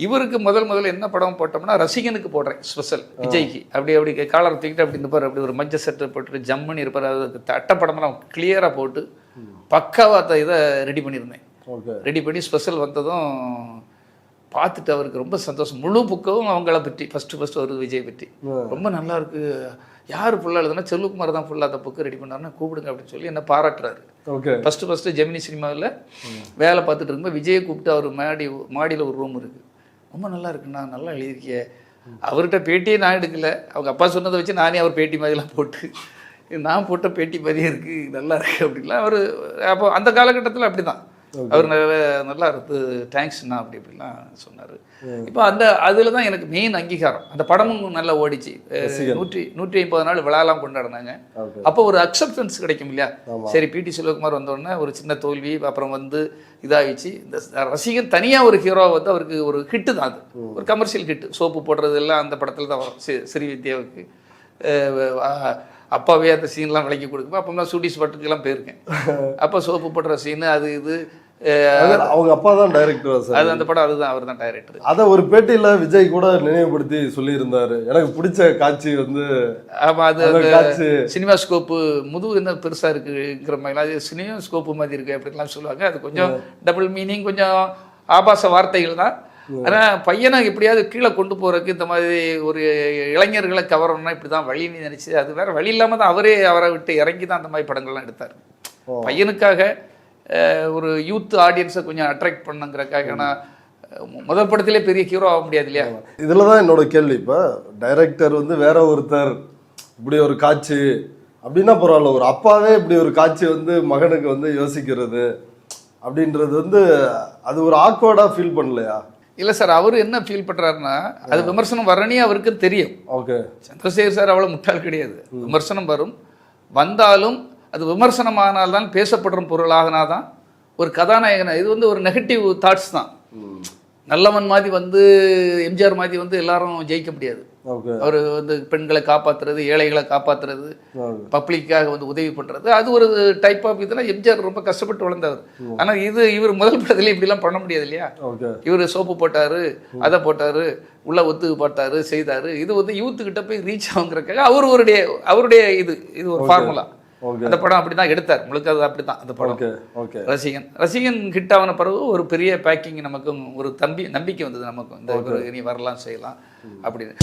இவருக்கு முதல்ல என்ன படம் போட்டோம்னா ரசிகனுக்கு போடுறேன் ஸ்பெஷல் விஜய்க்கு. அப்படி காலர் தூக்கிட்டு அப்படி இருப்பார், அப்படி ஒரு மஞ்சள் சட்டை போட்டுட்டு ஜம்முன்னு இருப்பார். அது அட்டப்படமெல்லாம் கிளியராக போட்டு பக்காவாக இதை ரெடி பண்ணியிருந்தேன். ரெடி பண்ணி ஸ்பெஷல் வந்ததும் பார்த்துட்டு அவருக்கு ரொம்ப சந்தோஷம். முழு புக்கவும் அவங்கள பற்றி ஃபஸ்ட்டு வருது விஜய் பற்றி. ரொம்ப நல்லா இருக்கு, யார் ஃபுல்லாக எழுதுனா செல்வகுமார் தான் ஃபுல்லாக அந்த புக்கு ரெடி பண்ணாருன்னா கூப்பிடுங்க அப்படின்னு சொல்லி என்ன பாராட்டுறாரு. ஃபஸ்ட்டு ஜெமினி சினிமாவில் வேலை பார்த்துட்டு இருக்கும்போது விஜயை கூப்பிட்டு அவர் மாடியில் ஒரு ரூம் இருக்குது, ரொம்ப நல்லா இருக்குண்ணா, நல்லா எழுதியிருக்கிய. அவர்கிட்ட பேட்டியே நான் எடுக்கல, அவங்க அப்பா சொன்னதை வச்சு நானே அவர் பேட்டி மாதிரிலாம் போட்டு நான் போட்ட பேட்டி மாதிரியே இருக்குது, நல்லா இருக்குது அப்படின்லாம் அவர். அப்போ அந்த காலகட்டத்தில் அப்படி தான் அவர் நல்லா இருக்கு, தேங்க்ஸ்ண்ணா அப்படி இப்படிலாம் சொன்னார். இப்போ அதில் தான் எனக்கு மெயின் அங்கீகாரம். அந்த படமும் நல்லா ஓடிச்சு, 150 நாள் விழாலாம் கொண்டாடினாங்க. அப்போ ஒரு அக்செப்டன்ஸ் கிடைக்கும் இல்லையா. சரி, பிடி செல்வகுமார் வந்தோடனே ஒரு சின்ன தோல்வி, அப்புறம் இதாகிடுச்சு. இந்த ரசிகன் தனியாக ஒரு ஹீரோ அவருக்கு ஒரு ஹிட்டு தான், அது ஒரு கமர்ஷியல் ஹிட்டு. சோப்பு போடுறது எல்லாம் அந்த படத்தில் தான் வரும். ஸ்ரீவித்யாவுக்கு அப்பாவே அந்த சீன்லாம் விளக்கி கொடுக்கும். அப்போ தான் சூட்டிஸ் பட்டுக்கெல்லாம் போயிருக்கேன். அப்போ சோப்பு போடுற சீனு இது அவங்க அப்பா தான் டைரக்டர் சார். அது அந்த படம் அதுதான், அவர் தான் டைரக்டர். அதை ஒரு பேட்டியில் விஜய் கூட நினைவுபடுத்தி சொல்லியிருந்தாரு, எனக்கு பிடிச்ச காட்சி ஆமாம் அது சினிமா ஸ்கோப்பு முதுகு என்ன பெருசாக இருக்குங்கிற மாதிரி, அது சினிமா ஸ்கோப்பு மாதிரி இருக்குது அப்படின்லாம் சொல்லுவாங்க. அது கொஞ்சம் டபுள் மீனிங், கொஞ்சம் ஆபாச வார்த்தைகள் தான். ஆனால் பையனை எப்படியாவது கீழே கொண்டு போகிறதுக்கு இந்த மாதிரி ஒரு இளைஞர்களை கவரணும்னா இப்படி தான் வழின்னு நினச்சி, அது வேறு வழி இல்லாமல் தான் அவரை விட்டு இறங்கி தான் அந்த மாதிரி படங்கள்லாம் எடுத்தார். பையனுக்காக ஒரு யூத் ஆடியன்ஸை கொஞ்சம் அட்ராக்ட் பண்ணுங்கிறக்காக. ஏன்னா முதல் படத்திலே பெரிய ஹீரோ ஆக முடியாது இல்லையா. இதில் தான் என்னோட கேள்வி, இப்போ டைரக்டர் வேற ஒருத்தர் இப்படி ஒரு காட்சி அப்படின்னா பரவாயில்ல, ஒரு அப்பாவே இப்படி ஒரு காட்சி மகனுக்கு யோசிக்கிறது அப்படின்றது அது ஒரு ஆக்வர்டாக ஃபீல் பண்ணலையா? இல்லை சார், அவர் என்ன ஃபீல் பண்ணுறாருன்னா, அது விமர்சனம் வரனே அவருக்கு தெரியும். ஓகே, சந்திரசேகர் சார் அவ்வளோ முட்டாள் கிடையாது. விமர்சனம் வந்தாலும் அது விமர்சனமானால்தான் பேசப்படுற பொருளாகனாதான் ஒரு கதாநாயகனை. இது ஒரு நெகட்டிவ் தாட்ஸ் தான். நல்லவன் மாதிரி எம்ஜிஆர் மாதிரி எல்லாரும் ஜெயிக்க முடியாது. அவர் பெண்களை காப்பாற்றுறது, ஏழைகளை காப்பாற்றுறது, பப்ளிக்காக உதவி பண்ணுறது, அது ஒரு டைப் ஆஃப் இதெல்லாம் எம்ஜிஆர் ரொம்ப கஷ்டப்பட்டு வளர்ந்தவர். ஆனால் இவர் முதல் படத்துல இப்படிலாம் பண்ண முடியாது இல்லையா. இவர் சோப்பு போட்டார், அதை போட்டார், உள்ள ஒத்துக்கு போட்டார், செய்தார். இது யூத்துக்கிட்ட போய் ரீச் ஆகுங்கிறக்காக அவருடைய இது ஒரு ஃபார்முலா. அந்த படம் அப்படிதான் எடுத்தார், முழுக்க அது அப்படிதான் அந்த படம். ரசிகன் ஹிட் ஆன பிறகு ஒரு பெரிய பேக்கிங், நமக்கும் ஒரு நம்பிக்கை வந்தது, நமக்கும் இந்த இனி வரலாம் செய்யலாம் அப்படின்னு.